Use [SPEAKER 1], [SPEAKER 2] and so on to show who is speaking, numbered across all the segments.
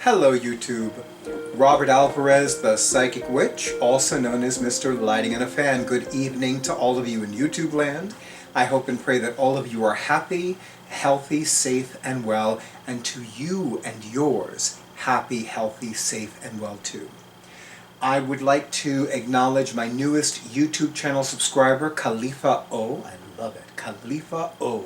[SPEAKER 1] Hello YouTube. Robert Alvarez, the Psychic Witch, also known as Mr. Lighting in a Fan. Good evening to all of you in YouTube land. I hope and pray that all of you are happy, healthy, safe, and well, and to you and yours, happy, healthy, safe, and well too. I would like to acknowledge my newest YouTube channel subscriber, Khalifa O. I love it. Khalifa O.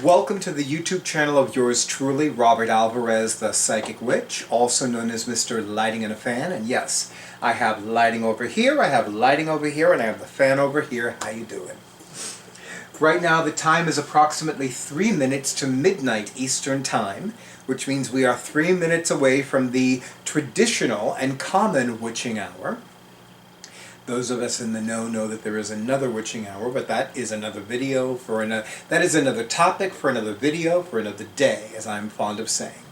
[SPEAKER 1] Welcome to the YouTube channel of yours truly, Robert Alvarez, the Psychic Witch, also known as Mr. Lighting in a Fan. And yes, I have lighting over here, I have lighting over here, and I have the fan over here. How you doing? Right now the time is approximately 3 minutes to midnight Eastern Time, which means we are 3 minutes away from the traditional and common witching hour. Those of us in the know that there is another witching hour, but that is another video for another. That is another topic for another video for another day, as I'm fond of saying.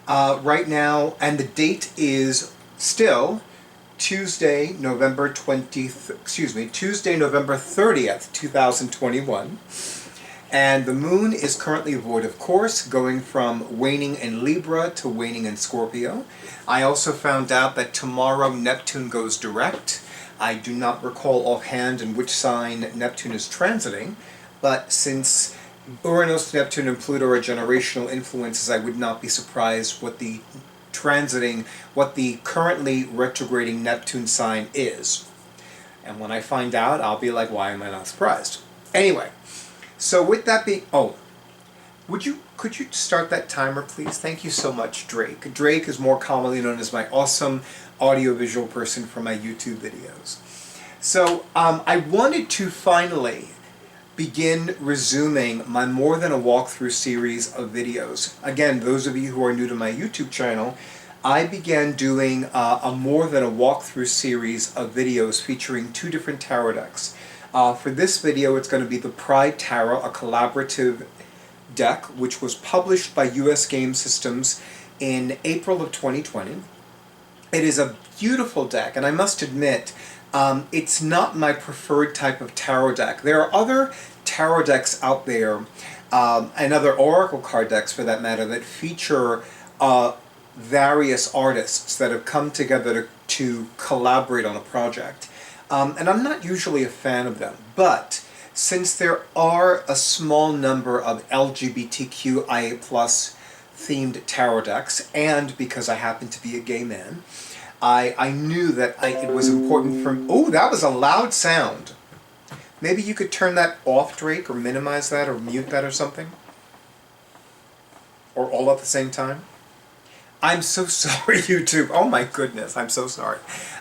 [SPEAKER 1] Right now, and the date is still Tuesday, November 30th, 2021. And the moon is currently void of course, going from waning in Libra to waning in Scorpio. I also found out that tomorrow Neptune goes direct. I do not recall offhand in which sign Neptune is transiting, but since Uranus, Neptune, and Pluto are generational influences, I would not be surprised what the currently retrograding Neptune sign is. And when I find out, I'll be like, why am I not surprised? Anyway, so with that being, could you start that timer, please? Thank you so much, Drake. Drake is more commonly known as my awesome audiovisual person for my YouTube videos. So I wanted to finally begin resuming my More Than a Walkthrough series of videos. Again, those of you who are new to my YouTube channel, I began doing a More Than a Walkthrough series of videos featuring 2 different tarot decks. For this video, it's going to be the Pride Tarot, a collaborative deck, which was published by US Game Systems in April of 2020. It is a beautiful deck, and I must admit, it's not my preferred type of tarot deck. There are other tarot decks out there, and other oracle card decks for that matter, that feature various artists that have come together to collaborate on a project. And I'm not usually a fan of them, but since there are a small number of LGBTQIA+ themed tarot decks, and because I happen to be a gay man, I knew that it was important for... Oh, that was a loud sound. Maybe you could turn that off, Drake, or minimize that, or mute that or something? Or all at the same time? I'm so sorry, YouTube. Oh my goodness, I'm so sorry.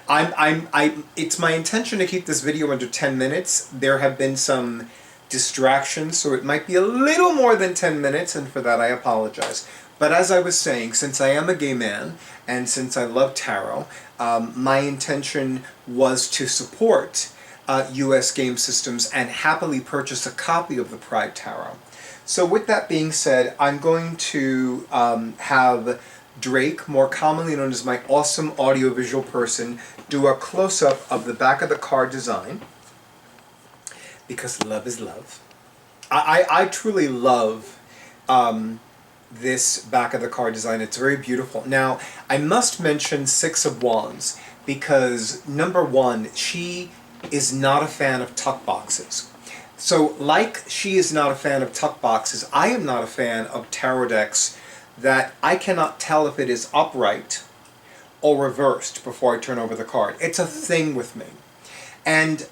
[SPEAKER 1] It's my intention to keep this video under 10 minutes. There have been some distractions, so it might be a little more than 10 minutes, and for that I apologize. But as I was saying, since I am a gay man, and since I love tarot, my intention was to support US Game Systems and happily purchase a copy of the Pride Tarot. So with that being said, I'm going to have Drake, more commonly known as my awesome audiovisual person, do a close-up of the back of the card design, because love is love. I truly love this back of the card design. It's very beautiful. Now, I must mention 6 of Wands, because number 1, she is not a fan of tuck boxes. So, like she is not a fan of tuck boxes, I am not a fan of tarot decks that I cannot tell if it is upright or reversed before I turn over the card. It's a thing with me. And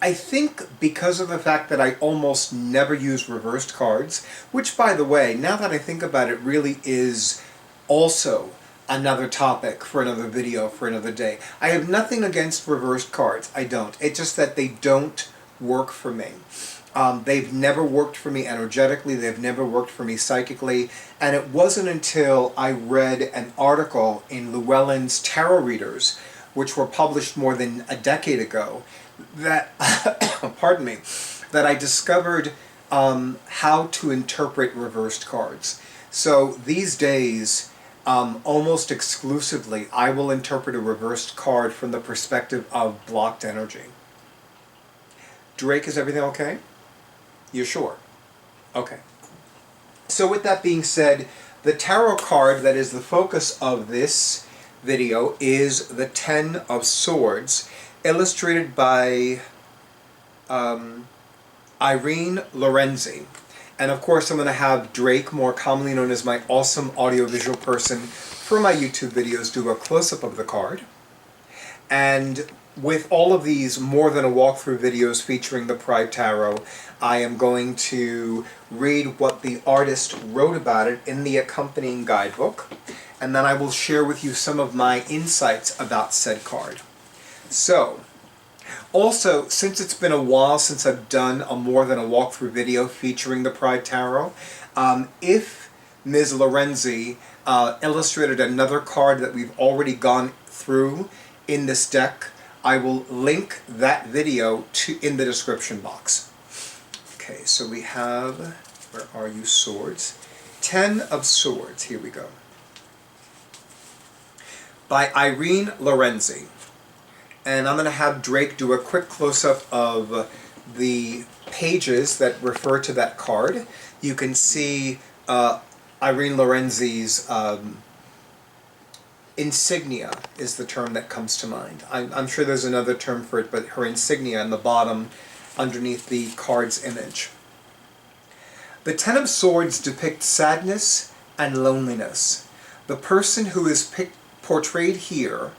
[SPEAKER 1] I think because of the fact that I almost never use reversed cards, which by the way, now that I think about it, really is also another topic for another video for another day. I have nothing against reversed cards. I don't. It's just that they don't work for me. They've never worked for me energetically, they've never worked for me psychically, and it wasn't until I read an article in Llewellyn's Tarot Readers, which were published more than a decade ago, that, pardon me, that I discovered how to interpret reversed cards. So these days, almost exclusively, I will interpret a reversed card from the perspective of blocked energy. Drake, is everything okay? You're sure? Okay. So with that being said, The tarot card that is the focus of this video is the Ten of Swords, illustrated by Irene Lorenzi. And of course I'm going to have Drake, more commonly known as my awesome audiovisual person for my YouTube videos, do a close-up of the card. And with all of these more than a walkthrough videos featuring the Pride Tarot, I am going to read what the artist wrote about it in the accompanying guidebook, and then I will share with you some of my insights about said card. So, also, since it's been a while since I've done a more than a walkthrough video featuring the Pride Tarot, if Ms. Lorenzi illustrated another card that we've already gone through in this deck, I will link that video in the description box. Okay, so we have, where are you, swords? Ten of Swords, here we go. By Irene Lorenzi. And I'm going to have Drake do a quick close-up of the pages that refer to that card. You can see Irene Lorenzi's insignia is the term that comes to mind. I'm sure there's another term for it, but her insignia in the bottom underneath the card's image. The Ten of Swords depicts sadness and loneliness. The person who is portrayed here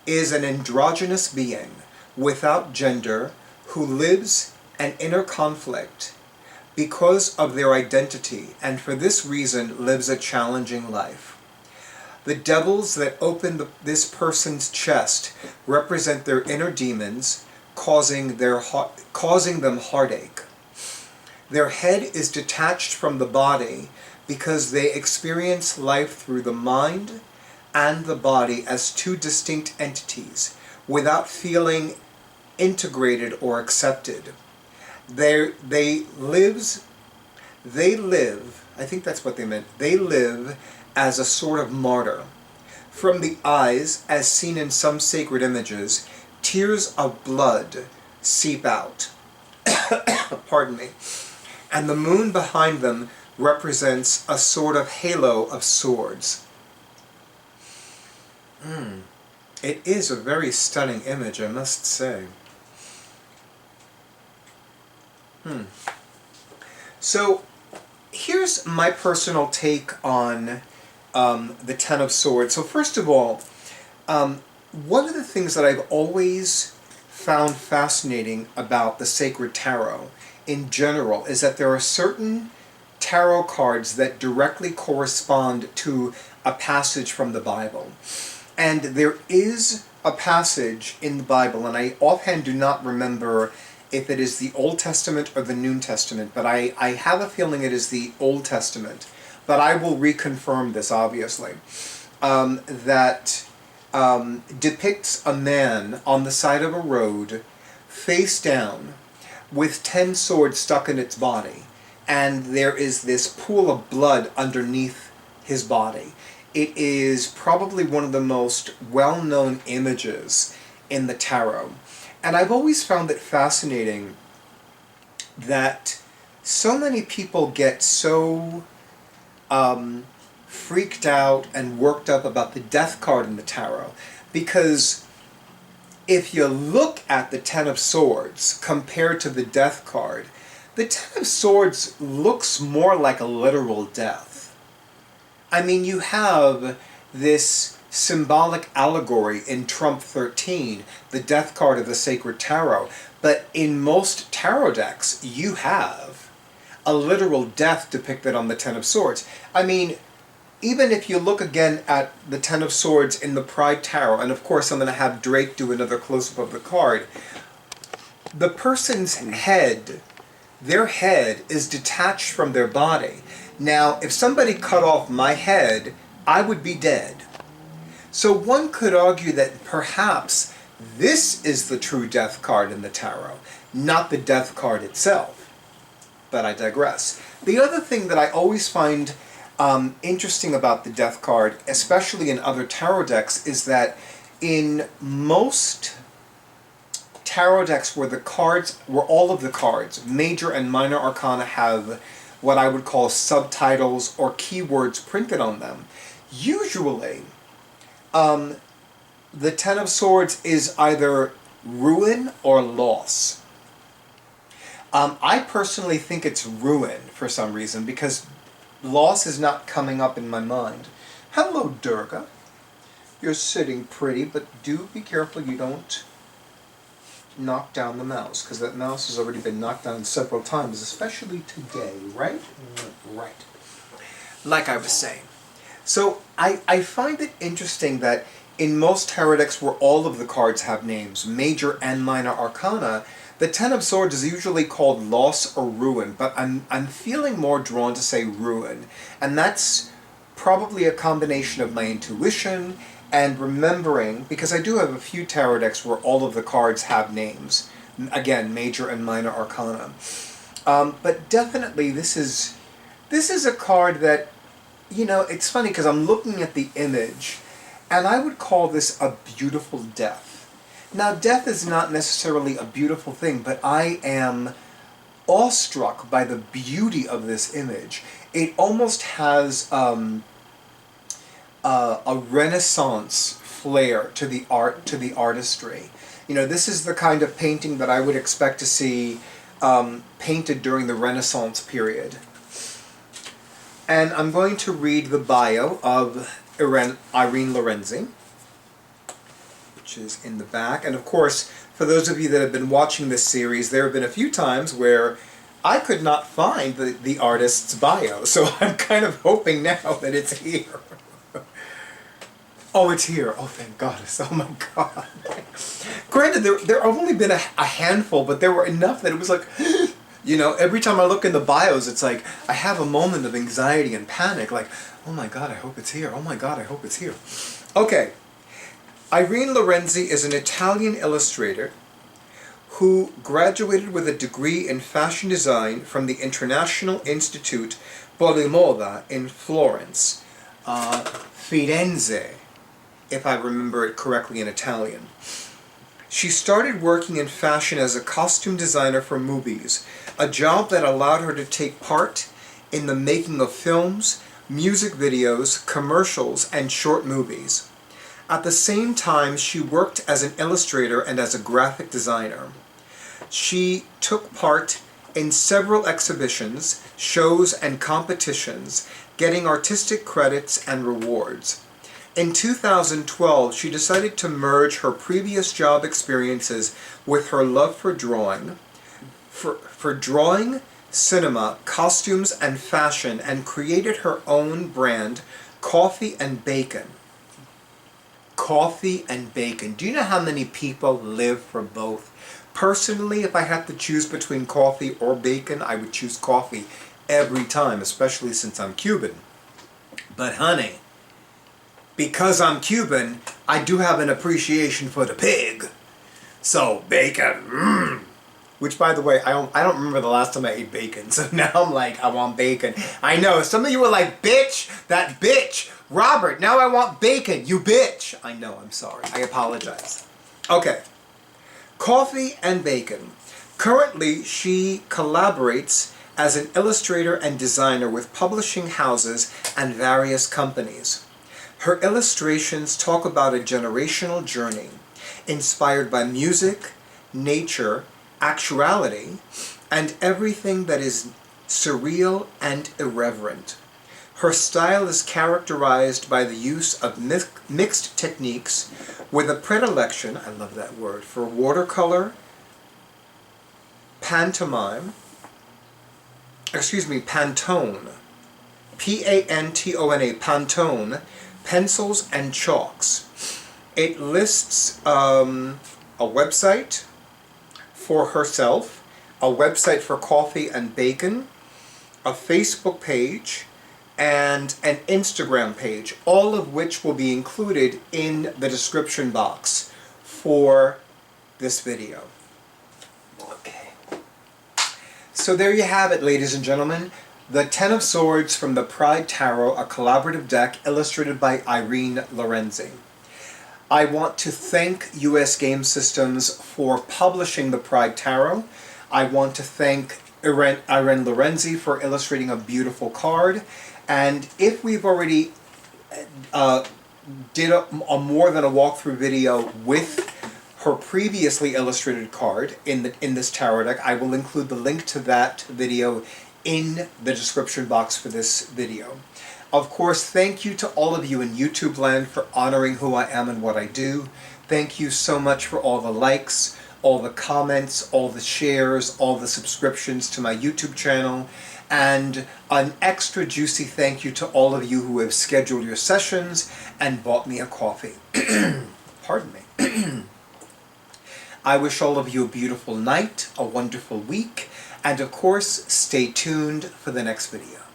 [SPEAKER 1] is an androgynous being without gender who lives an inner conflict because of their identity, and for this reason lives a challenging life. The devils that open this person's chest represent their inner demons, causing them heartache. Their head is detached from the body because they experience life through the mind and the body as two distinct entities, without feeling integrated or accepted. They live, I think that's what they meant, they live as a sort of martyr. From the eyes, as seen in some sacred images, tears of blood seep out. Pardon me. And the moon behind them represents a sort of halo of swords. It is a very stunning image, I must say. So, here's my personal take on the Ten of Swords. So first of all, one of the things that I've always found fascinating about the Sacred Tarot in general is that there are certain tarot cards that directly correspond to a passage from the Bible. And there is a passage in the Bible, and I offhand do not remember if it is the Old Testament or the New Testament, but I have a feeling it is the Old Testament. But I will reconfirm this, obviously, that depicts a man on the side of a road, face down, with 10 swords stuck in its body, and there is this pool of blood underneath his body. It is probably one of the most well-known images in the tarot. And I've always found it fascinating that so many people get so freaked out and worked up about the Death card in the tarot, because if you look at the Ten of Swords compared to the Death card, the Ten of Swords looks more like a literal death. I mean, you have this symbolic allegory in Trump 13, the Death card of the Sacred Tarot, but in most tarot decks you have a literal death depicted on the Ten of Swords. I mean, even if you look again at the Ten of Swords in the Pride Tarot, and of course I'm going to have Drake do another close-up of the card, the person's head, their head is detached from their body. Now, if somebody cut off my head, I would be dead. So one could argue that perhaps this is the true Death card in the tarot, not the Death card itself. But I digress. The other thing that I always find interesting about the Death card, especially in other tarot decks, is that in most tarot decks where all of the cards, major and minor arcana, have what I would call subtitles or keywords printed on them. Usually, the Ten of Swords is either ruin or loss. I personally think it's ruin for some reason, because loss is not coming up in my mind. Hello, Durga. You're sitting pretty, but do be careful you don't knock down the mouse, because that mouse has already been knocked down several times, especially today, right? Right. Like I was saying. So I find it interesting that in most tarot decks where all of the cards have names, major and minor arcana, the Ten of Swords is usually called loss or ruin, but I'm feeling more drawn to say ruin. And that's probably a combination of my intuition and remembering, because I do have a few tarot decks where all of the cards have names. Again, major and minor arcana. But definitely this is a card that, you know, it's funny because I'm looking at the image, and I would call this a beautiful death. Now, death is not necessarily a beautiful thing, but I am awestruck by the beauty of this image. It almost has a Renaissance flair to the artistry. You know, this is the kind of painting that I would expect to see painted during the Renaissance period. And I'm going to read the bio of Irene Lorenzi, which is in the back. And of course, for those of you that have been watching this series, there have been a few times where I could not find the artist's bio, so I'm kind of hoping now that it's here. Oh, it's here. Oh, thank goddess. Oh my God. Granted, there have only been a handful, but there were enough that it was like, you know, every time I look in the bios, it's like I have a moment of anxiety and panic, like, oh my God, I hope it's here. Oh my God, I hope it's here. Okay. Irene Lorenzi is an Italian illustrator who graduated with a degree in fashion design from the International Institute Polimoda in Florence, Firenze, if I remember it correctly in Italian. She started working in fashion as a costume designer for movies, a job that allowed her to take part in the making of films, music videos, commercials, and short movies. At the same time, she worked as an illustrator and as a graphic designer. She took part in several exhibitions, shows, and competitions, getting artistic credits and rewards. In 2012, she decided to merge her previous job experiences with her love for drawing, for drawing, cinema, costumes, and fashion, and created her own brand, Coffee and Bacon. Coffee and bacon. Do you know how many people live for both? Personally, if I had to choose between coffee or bacon, I would choose coffee every time, especially since I'm Cuban. But honey, because I'm Cuban, I do have an appreciation for the pig. So, bacon, Which, by the way, I don't remember the last time I ate bacon, so now I'm like, I want bacon. I know, some of you were like, bitch, that bitch, Robert, now I want bacon, you bitch. I know, I'm sorry, I apologize. Okay, Coffee and Bacon. Currently, she collaborates as an illustrator and designer with publishing houses and various companies. Her illustrations talk about a generational journey inspired by music, nature, actuality, and everything that is surreal and irreverent. Her style is characterized by the use of mixed techniques with a predilection, I love that word, for watercolor, Pantone, P-A-N-T-O-N-A, Pantone, pencils and chalks. It lists a website for herself, a website for Coffee and Bacon, a Facebook page, and an Instagram page, all of which will be included in the description box for this video. Okay. So there you have it, ladies and gentlemen. The Ten of Swords from the Pride Tarot, a collaborative deck illustrated by Irene Lorenzi. I want to thank US Game Systems for publishing the Pride Tarot. I want to thank Irene Lorenzi for illustrating a beautiful card. And if we've already did a more than a walkthrough video with her previously illustrated card in this tarot deck, I will include the link to that video in the description box for this video. Of course, thank you to all of you in YouTube land for honoring who I am and what I do. Thank you so much for all the likes, all the comments, all the shares, all the subscriptions to my YouTube channel, and an extra juicy thank you to all of you who have scheduled your sessions and bought me a coffee. Pardon me. I wish all of you a beautiful night, a wonderful week, and of course, stay tuned for the next video.